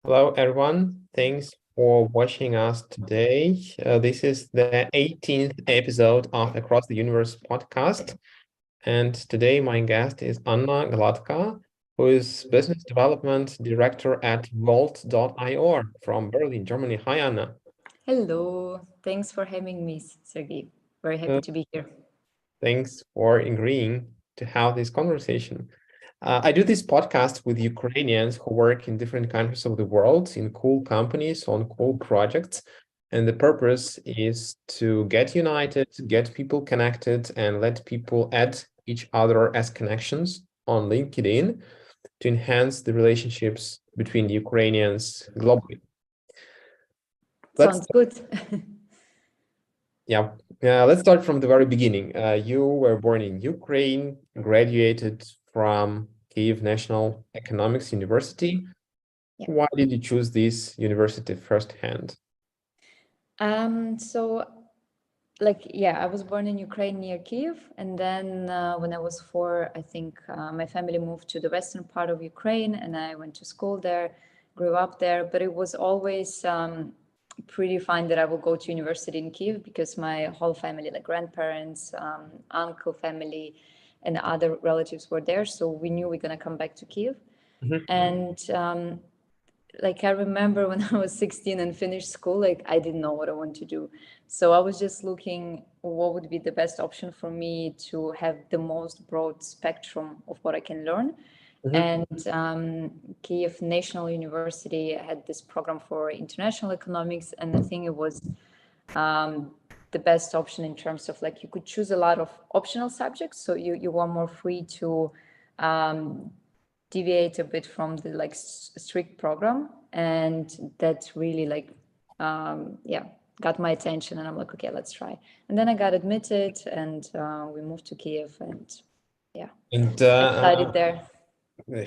Hello, everyone. Thanks for watching us today. This is the 18th episode of Across the Universe podcast. And today, my guest is Anna Gladka, who is Business Development Director at Volt.io from Berlin, Germany. Hi, Anna. Hello, thanks for having me, Sergey. Very happy Uh, to be here. Thanks for agreeing to have this conversation. I do this podcast with Ukrainians who work in different countries of the world in cool companies on cool projects. And the purpose is to get united, get people connected, and let people add each other as connections on LinkedIn to enhance the relationships between the Ukrainians globally. Let's Sounds good. Yeah, let's start from the very beginning. You were born in Ukraine, graduated from Kyiv National Economics University. Yeah. Why did you choose this university firsthand? So I was born in Ukraine near Kyiv, and then when I was 4, I think my family moved to the western part of Ukraine, and I went to school there, grew up there. But it was always pretty fine that I will go to university in Kyiv because my whole family, like grandparents, uncle family, and other relatives were there. So we knew we're gonna come back to Kyiv, Mhm. and I remember when I was 16 and finished school, like I didn't know what I want to do. So I was just looking what would be the best option for me to have the most broad spectrum of what I can learn. Mhm. And Kiev National University had this program for international economics, and I think it was um, the best option in terms of like you could choose a lot of optional subjects, so you were more free to um, deviate a bit from the like strict program, and that really got my attention, and I'm like, okay, let's try. And then I got admitted, and we moved to Kiev, and yeah, And I studied there.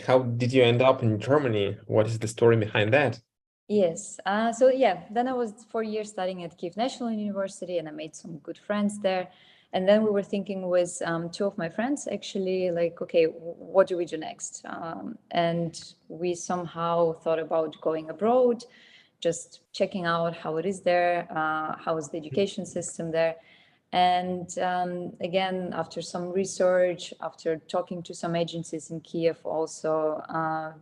how did you end up in Germany? What is the story behind that? Yes. Then I was 4 years studying at Kiev National University, and I made some good friends there. And then we were thinking with two of my friends, actually, like, okay, what do we do next? And we somehow thought about going abroad, just checking out how it is there, how is the education system there. And again, after some research, after talking to some agencies in Kiev, also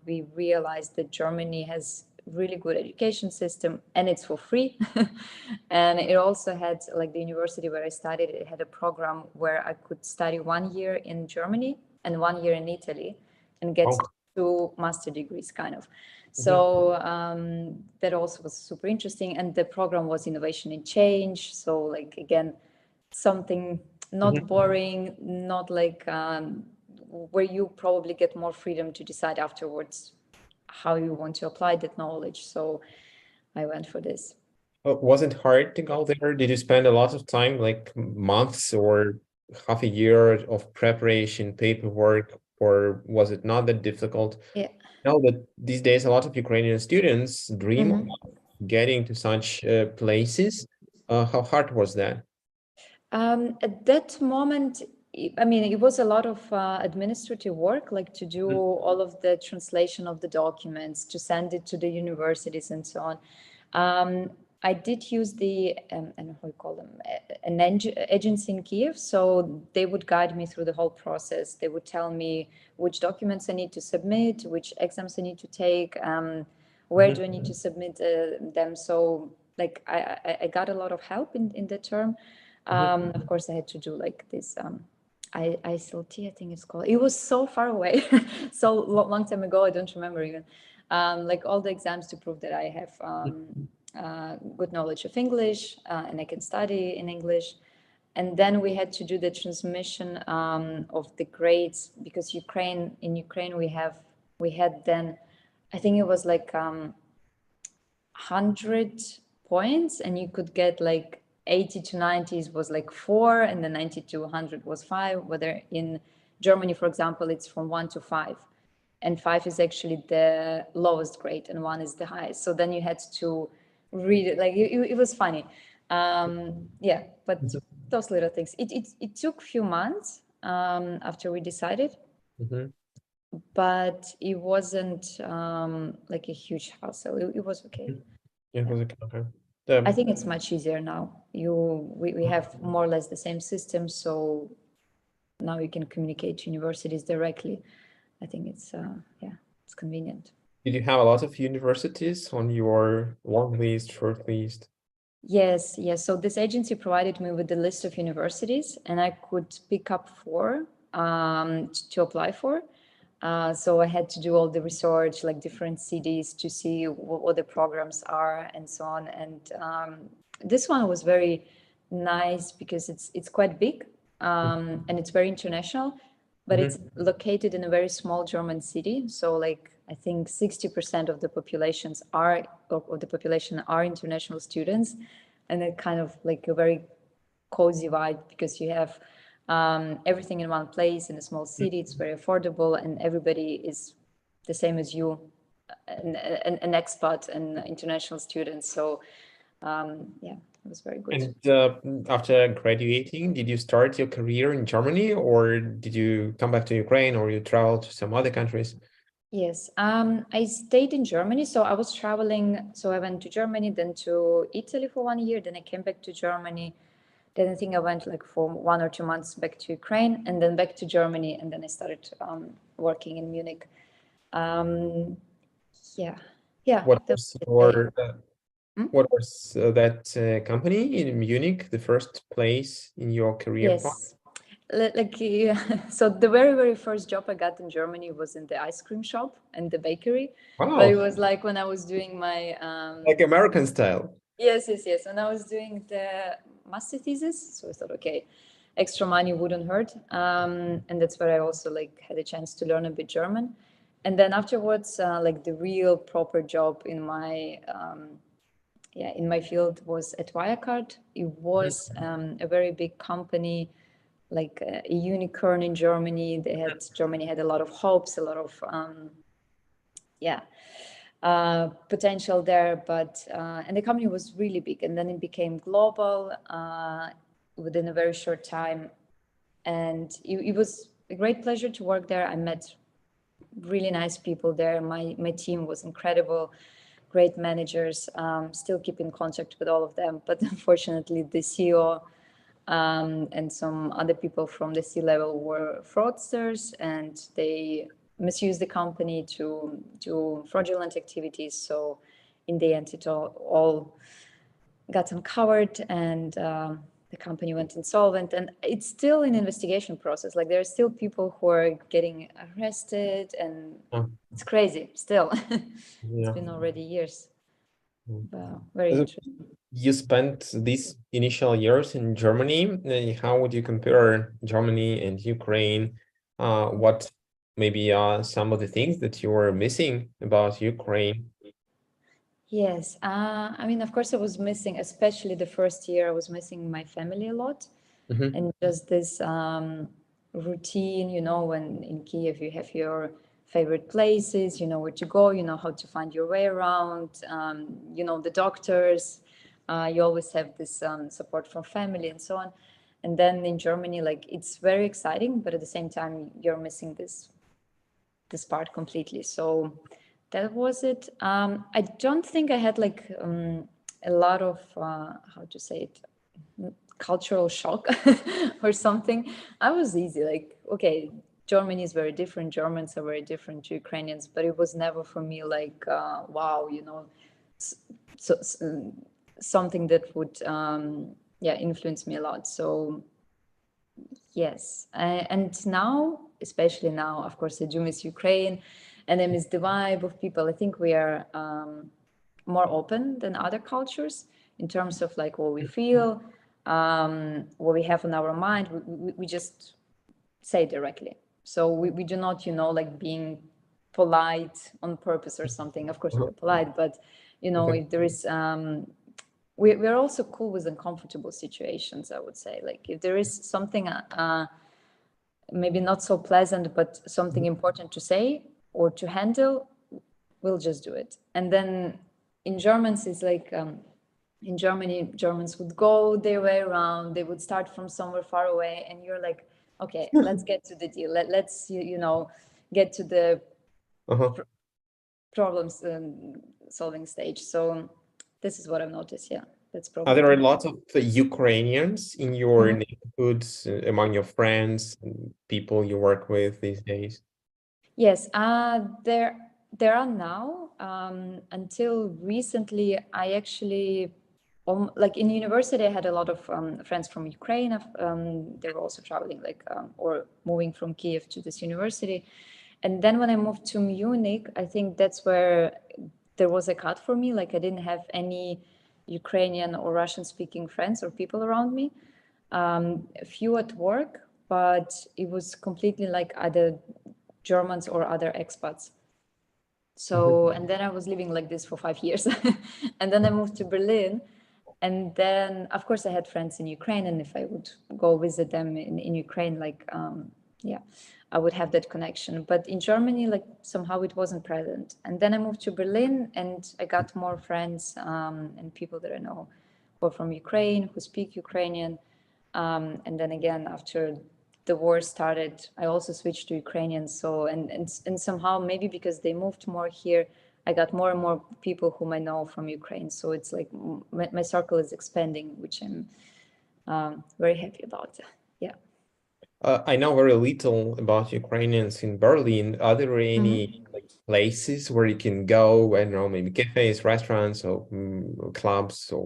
we realized that Germany has really good education system, and it's for free. And it also had, like, the university where I studied, it had a program where I could study 1 year in Germany and 1 year in Italy and get Oh. 2 master degrees, kind of. Mhm. So that also was super interesting. And the program was innovation and change. So, like, again, something not Mhm. boring, not like where you probably get more freedom to decide afterwards how you want to apply that knowledge. So I went for this. Was it hard to go there? Did you spend a lot of time, like months or half a year of preparation, paperwork, or was it not that difficult? Yeah. Know that these days a lot of Ukrainian students dream of Mhm. getting to such places. How hard was that? At that moment, I mean, it was a lot of administrative work, like to do Mhm. all of the translation of the documents, to send it to the universities and so on. Um, I did use I don't know how you call them, agency in Kiev. So they would guide me through the whole process. They would tell me which documents I need to submit, which exams I need to take, where Mhm. do I need to submit them. So, like, I got a lot of help in that term. Mhm. Of course, I had to do like this ISLT, I think it's called. It was so far away, so long time ago. I don't remember even. Like all the exams to prove that I have good knowledge of English and I can study in English. And then we had to do the transmission of the grades, because in Ukraine we had then, I think it was like 100 points, and you could get like 80 to 90s was like 4, and then 90 to 100 was 5. Whether in Germany, for example, it's from 1 to 5, and 5 is actually the lowest grade and 1 is the highest. So then you had to read it, like it was funny. Yeah, but those little things, it took a few months after we decided. Mhm. but it wasn't like a huge hassle. It was okay. It was okay. I think it's much easier now. We have more or less the same system, so now you can communicate to universities directly. I think it's yeah, it's convenient. Did you have a lot of universities on your long list, short list? Yes, yes. So this agency provided me with the list of universities, and I could pick up four to apply for. So I had to do all the research, like different cities, to see what the programs are and so on. And this one was very nice because it's quite big and it's very international, but it's located in a very small German city. So like I think 60% of the populations are of the population are international students, and it kind of like a very cozy vibe because you have everything in one place in a small city. It's very affordable, and everybody is the same as you, an expat and international student. So yeah, it was very good. And after graduating, did you start your career in Germany, or did you come back to Ukraine, or you traveled to some other countries? Yes, I stayed in Germany. So I was traveling. So I went to Germany, then to Italy for 1 year. Then I came back to Germany. Then I think I went like for 1 or 2 months back to Ukraine, and then back to Germany. And then I started working in Munich. Yeah, yeah. What That was was your Hmm? what was that company in Munich, the first place in your career path? Yes. Like yeah. So the very first job I got in Germany was in the ice cream shop and the bakery, but it Wow, was like when I was doing my like American style. yes. When I was doing the master thesis, so I thought, okay, extra money wouldn't hurt, and that's where I also like had a chance to learn a bit German, and then afterwards, like the real proper job in my yeah in my field was at Wirecard. It was a very big company, like a unicorn in Germany. Germany had a lot of hopes, a lot of yeah potential there, but and the company was really big, and then it became global within a very short time, and it was a great pleasure to work there. I met really nice people there. My team was incredible, great managers. Still keep in contact with all of them, but unfortunately the CEO and some other people from the C-level were fraudsters, and they misused the company to do fraudulent activities. So in the end, it all got uncovered, and the company went insolvent. And it's still an investigation process. Like there are still people who are getting arrested, and Oh, it's crazy still. It's yeah. been already years. Mm. Wow, very So interesting. you spent these initial years in Germany. How would you compare Germany and Ukraine? What maybe some of the things that you were missing about Ukraine? Yes, I mean, of course, I was missing, especially the first year, I was missing my family a lot, Hmm. and just this routine, when in Kiev you have your favorite places, you know where to go, you know how to find your way around, the doctors, you always have this support from family and so on. And then in Germany, like it's very exciting, but at the same time, you're missing this part completely. So that was it. I don't think I had like a lot of how to say it, cultural shock or something. I was easy. Like, okay, Germany is very different. Germans are very different to Ukrainians, but it was never for me like wow, so, something that would yeah influence me a lot. So yes, and now, especially now, of course, I do miss Ukraine, and I miss the vibe of people. I think we are more open than other cultures in terms of like what we feel, what we have on our mind. We just say directly. So we do not, like being polite on purpose or something. Of course, we're polite, but Okay. if there is we're also cool with uncomfortable situations, I would say. Like if there is something maybe not so pleasant, but something important to say or to handle, we'll just do it. And then in Germans, it's like in Germany, Germans would go their way around. They would start from somewhere far away, and you're like, okay, let's get to the deal. Let's get to the Uh-huh. problems solving stage. So this is what I've noticed. Yeah, that's probably. There are lots of Ukrainians in your Mhm. neighborhoods, among your friends and people you work with these days? Yes, there are now. Until recently, I actually, like in university, I had a lot of friends from Ukraine. They were also traveling, like or moving from Kiev to this university. And then when I moved to Munich, I think that's where there was a cut for me. Like I didn't have any Ukrainian or Russian speaking friends or people around me. A few at work, but it was completely like either Germans or other expats. So, and then I was living like this for 5 years. And then I moved to Berlin. And then, of course, I had friends in Ukraine. And if I would go visit them in Ukraine, like, yeah, I would have that connection. But in Germany, like, somehow it wasn't present. And then I moved to Berlin and I got more friends and people that I know who are from Ukraine, who speak Ukrainian. And then again, after the war started, I also switched to Ukrainian. So, and somehow maybe because they moved more here, I got more and more people whom I know from Ukraine. So it's like my circle is expanding, which I'm very happy about. Yeah. I know very little about Ukrainians in Berlin. Are there any Mhm. like places where you can go? I don't know, maybe cafes, restaurants, or clubs, or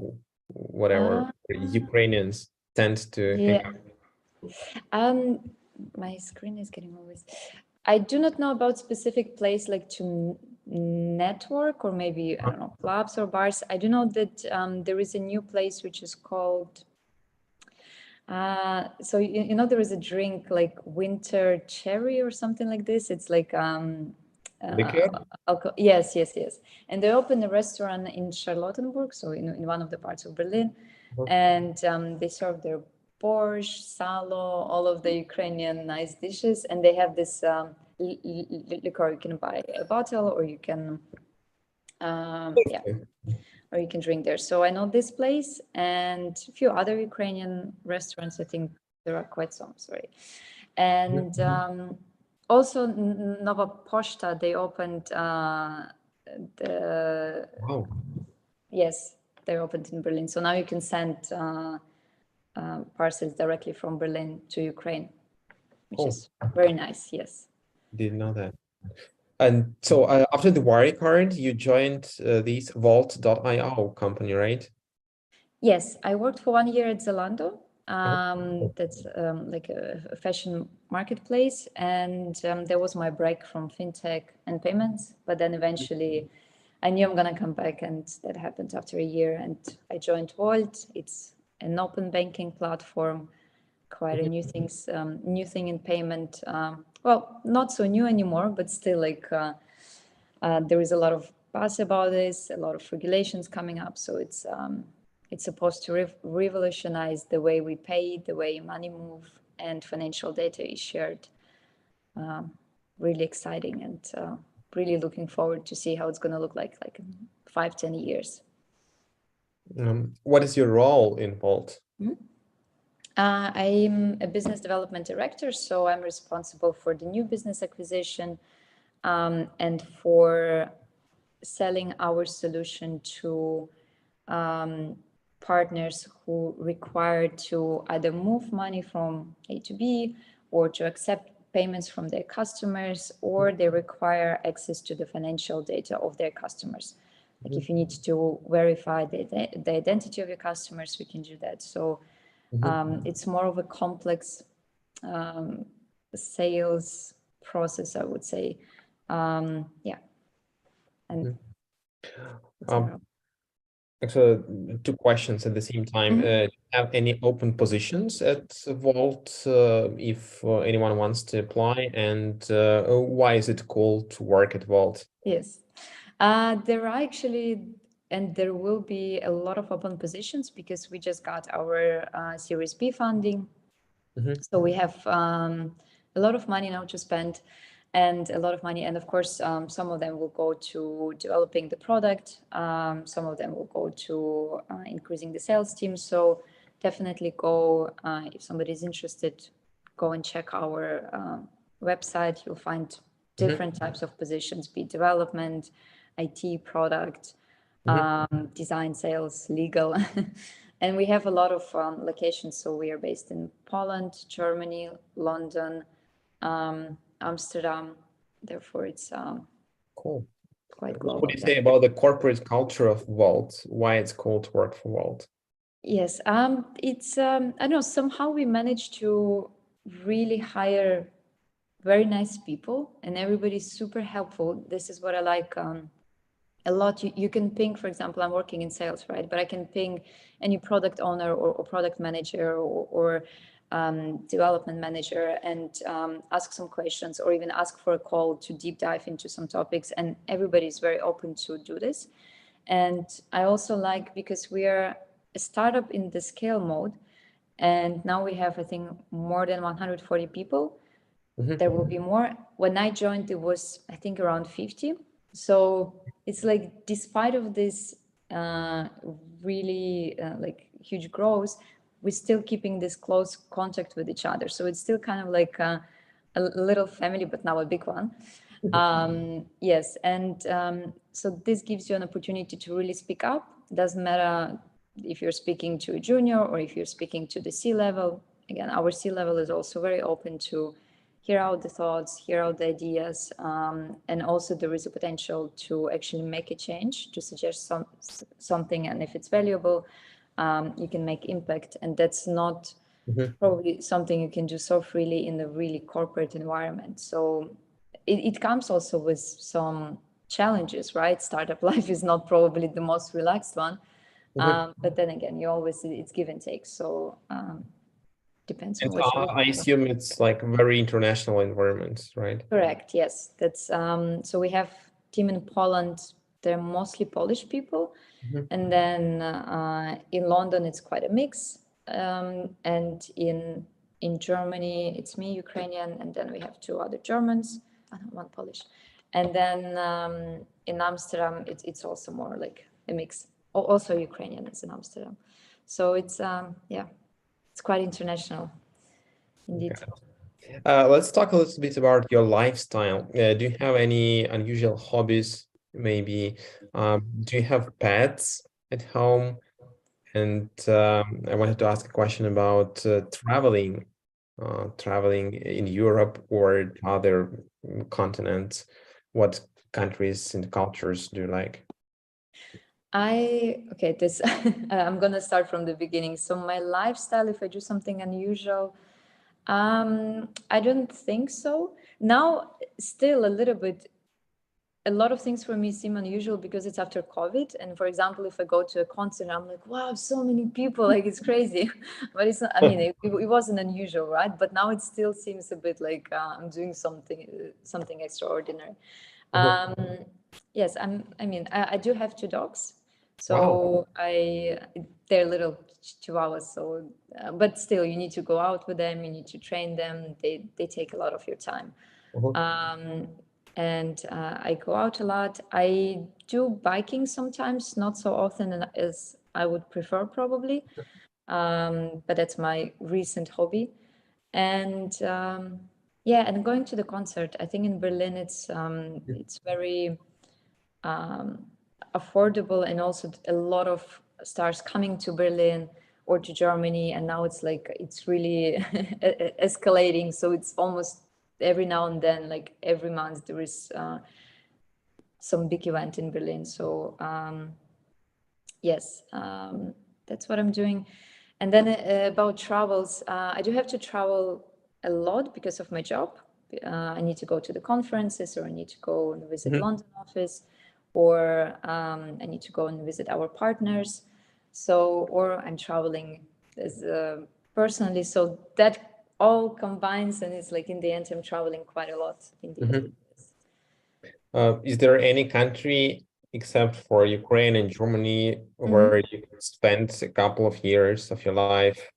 whatever, Uh, where Ukrainians tend to hang yeah. out? Um, my screen is getting always. I do not know about specific place like to network or maybe I don't know clubs or bars. I do know that there is a new place which is called. So you know there is a drink like winter cherry or something like this. It's like Liquor? alcohol. Yes, yes, yes. And they opened a restaurant in Charlottenburg, so in one of the parts of Berlin, Uh-huh. and they serve their borscht, salo, all of the Ukrainian nice dishes, and they have this liquor. You can buy a bottle, or you can, yeah, or you can drink there. So I know this place and a few other Ukrainian restaurants. I think there are quite some. Sorry, and also Nova Poshta. They opened the Wow. yes, they opened in Berlin. So now you can send parcels directly from Berlin to Ukraine, which Cool. is very nice. Yes. Didn't know that. And so after the Wirecard, you joined this Vault.io company, right? Yes, I worked for 1 year at Zalando. Oh. That's like a fashion marketplace, and that was my break from fintech and payments. But then eventually, I knew I'm gonna come back, and that happened after a year. And I joined Volt. It's an open banking platform, quite a new thing in payment. Well, not so new anymore, but still like there is a lot of buzz about this, a lot of regulations coming up. So it's supposed to revolutionize the way we pay, the way money move, and financial data is shared. Really exciting and really looking forward to see how it's going to look like in 5-10 years. What is your role in Vault? I'm a business development director, so I'm responsible for the new business acquisition and for selling our solution to partners who require to either move money from A to B or to accept payments from their customers, or they require access to the financial data of their customers. Like if you need to verify the identity of your customers, we can do that. So it's more of a complex sales process, I would say. Yeah. And Um, Actually, two questions at the same time. Mhm. Do you have any open positions at Vault if anyone wants to apply? And why is it cool to work at Vault? Yes. There are actually, and there will be a lot of open positions because we just got our Series B funding. Mhm. So we have a lot of money now to spend and a lot of money. And of course, some of them will go to developing the product. Some of them will go to increasing the sales team. So definitely go, if somebody is interested, go and check our website. You'll find different types of positions, be it development, IT, product, design, sales, legal. And we have a lot of locations. So we are based in Poland, Germany, London, Amsterdam. Therefore, it's Cool. quite What global. would you say about the corporate culture of Volt? Why it's cool to work for Volt? Yes, it's I don't know, somehow we managed to really hire very nice people, and everybody's super helpful. This is what I like a lot. You can ping, for example, I'm working in sales, right? But I can ping any product owner or product manager or development manager and ask some questions, or even ask for a call to deep dive into some topics. And everybody's very open to do this. And I also like, because we are a startup in the scale mode, and now we have, I think, more than 140 people. There will be more. When I joined, it was, I think, around 50. So it's like, despite of this really like huge growth, we're still keeping this close contact with each other. So it's still kind of like a little family, but now a big one. Yes, and so this gives you an opportunity to really speak up. Doesn't matter if you're speaking to a junior or if you're speaking to the C-level. Again, our C-level is also very open to hear out the thoughts, hear out the ideas, and also there is a potential to actually make a change, to suggest something, and if it's valuable, you can make impact. And that's not probably something you can do so freely in the really corporate environment. So it comes also with some challenges, right? Startup life is not probably the most relaxed one, but then again, it's give and take. So depends on what you I assume it's like very international environments, right? Correct. Yes, that's so we have team in Poland. They're mostly Polish people, and then in London it's quite a mix. And in Germany it's me, Ukrainian, and then we have two other Germans, one Polish, and then in Amsterdam it's also more like a mix. Also Ukrainian is in Amsterdam, so it's it's quite international, indeed. Let's talk a little bit about your lifestyle. Do you have any unusual hobbies? Maybe do you have pets at home? And I wanted to ask a question about traveling in Europe or other continents. What countries and cultures do you like? This I'm gonna start from the beginning. So my lifestyle, if I do something unusual, I don't think so. Now, still a little bit. A lot of things for me seem unusual because it's after COVID. And for example, if I go to a concert, I'm like, wow, so many people, like it's crazy. But it's not, I mean, it wasn't unusual, right? But now it still seems a bit like I'm doing something extraordinary. Yes, I do have two dogs. So Wow. they're little chihuahuas. So, but still, you need to go out with them. You need to train them. They take a lot of your time. And I go out a lot. I do biking sometimes, not so often as I would prefer, probably. But that's my recent hobby. And and going to the concert. I think in Berlin it's very affordable, and also a lot of stars coming to Berlin or to Germany, and now it's like it's really escalating. So it's almost every now and then, like every month, there is some big event in Berlin. So yes, that's what I'm doing. And then about travels, I do have to travel a lot because of my job. I need to go to the conferences, or I need to go and visit London office, or I need to go and visit our partners. So, or I'm traveling as personally. So that all combines, and it's like in the end, I'm traveling quite a lot in the end. Is there any country except for Ukraine and Germany where you spent a couple of years of your life,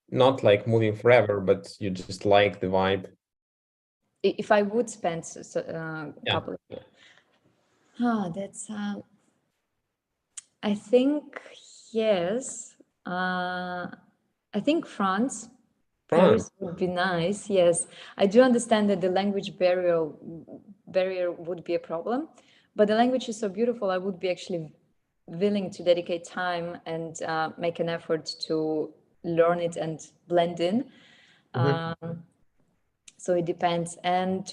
not like moving forever, but you just like the vibe? If I would spend a couple of years, that's I think yes. I think France. France. Paris would be nice. Yes, I do understand that the language barrier would be a problem. But the language is so beautiful, I would be actually willing to dedicate time and make an effort to learn it and blend in. So it depends. And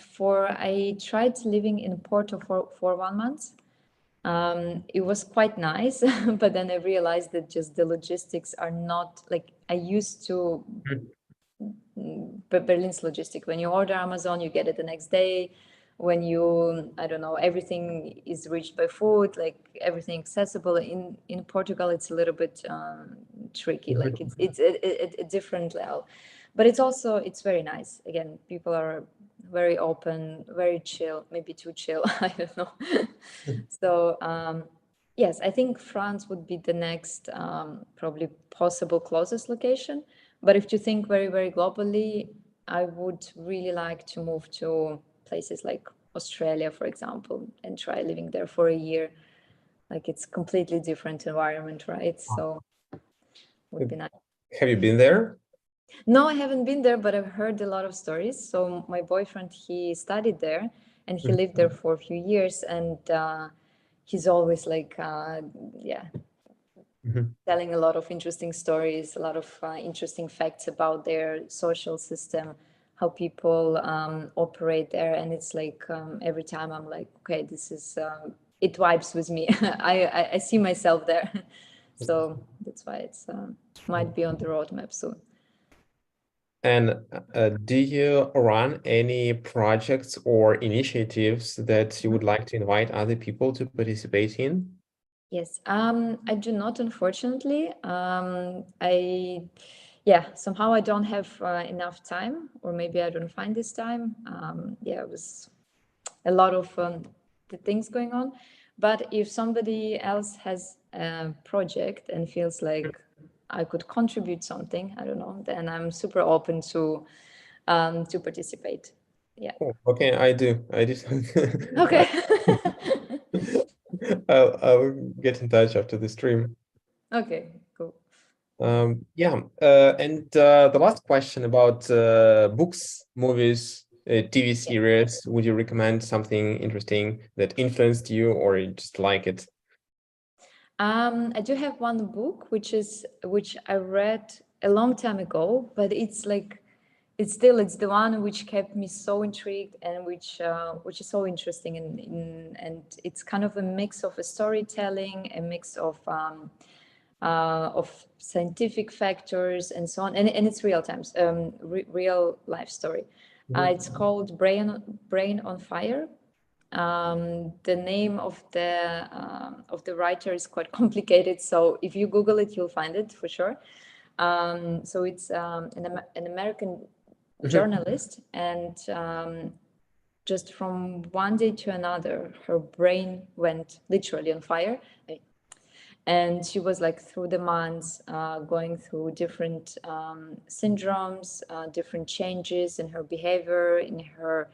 I tried living in Porto for 1 month. It was quite nice, but then I realized that just the logistics are not like I used to. Berlin's logistic. When you order Amazon, you get it the next day. When you, I don't know, everything is reached by foot, like everything accessible. In Portugal, it's a little bit tricky. Like it's a different level, but it's very nice. Again, people are very open, very chill, maybe too chill. I don't know. So yes, I think France would be the next probably possible closest location. But if you think very, very globally, I would really like to move to places like Australia, for example, and try living there for a year. Like it's completely different environment, right? So would be nice. Have you been there? No, I haven't been there, but I've heard a lot of stories. So my boyfriend, he studied there and he lived there for a few years, and he's always like, yeah, telling a lot of interesting stories, a lot of interesting facts about their social system, how people operate there. And it's like every time I'm like, okay, this is, it vibes with me. I see myself there. So that's why it's might be on the roadmap soon. And do you run any projects or initiatives that you would like to invite other people to participate in? Yes, I do not, unfortunately. Somehow I don't have enough time, or maybe I don't find this time. It was a lot of the things going on. But if somebody else has a project and feels like I could contribute something, I don't know, then I'm super open to participate. Yeah. Oh, okay, I do. Okay. I'll get in touch after the stream. Okay, cool. And the last question about books, movies, TV series. Would you recommend something interesting that influenced you, or you just like it? I do have one book which I read a long time ago, but it's the one which kept me so intrigued and which is so interesting, and it's kind of a mix of a storytelling, a mix of scientific factors and so on, and it's real life story. It's called Brain on Fire. The name of the writer is quite complicated, so if you Google it, you'll find it for sure. So it's an American journalist, and just from one day to another, her brain went literally on fire. And she was like through the months going through different syndromes, different changes in her behavior, in her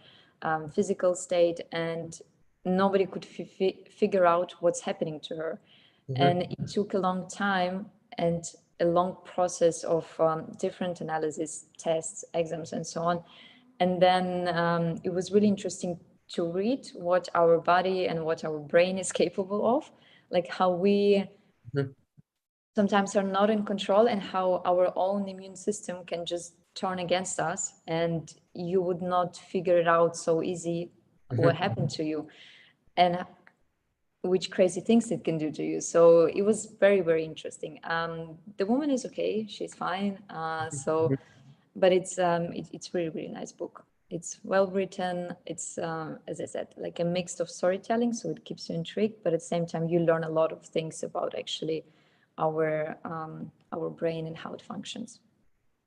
physical state, and nobody could figure out what's happening to her. And it took a long time and a long process of different analysis, tests, exams, and so on. And then it was really interesting to read what our body and what our brain is capable of, like how we sometimes are not in control, and how our own immune system can just turn against us, and you would not figure it out so easy what happened to you and which crazy things it can do to you. So it was very, very interesting. The woman is okay, she's fine. But it's really, really nice book. It's well written. It's as I said, like a mix of storytelling, so it keeps you intrigued, but at the same time you learn a lot of things about actually our brain and how it functions.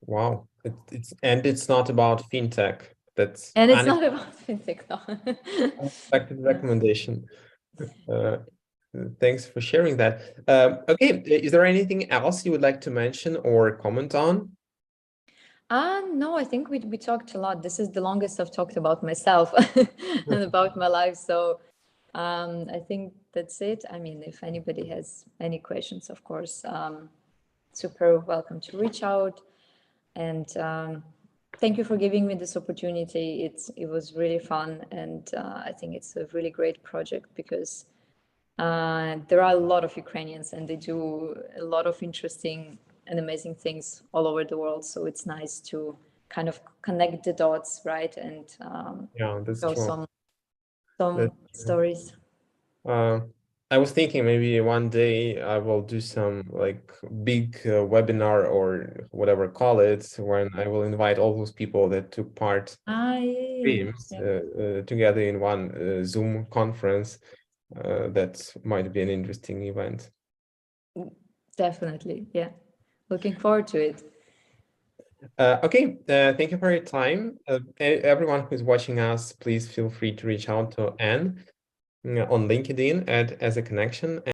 Wow, it's not about fintech. That's And it's not about fintech, no. unexpected recommendation. Thanks for sharing that. Okay, is there anything else you would like to mention or comment on? No, I think we talked a lot. This is the longest I've talked about myself and about my life. So I think that's it. I mean, if anybody has any questions, of course, super welcome to reach out. And thank you for giving me this opportunity. It was really fun, and I think it's a really great project because there are a lot of Ukrainians and they do a lot of interesting and amazing things all over the world. So it's nice to kind of connect the dots, right? And Yeah, that's show true. some That's true. stories. I was thinking maybe one day I will do some like big webinar or whatever call it, when I will invite all those people that took part Yeah. streams together in one Zoom conference. That might be an interesting event. Definitely. Yeah. Looking forward to it. Okay, thank you for your time. Everyone who's watching us, please feel free to reach out to Anne on LinkedIn as a connection.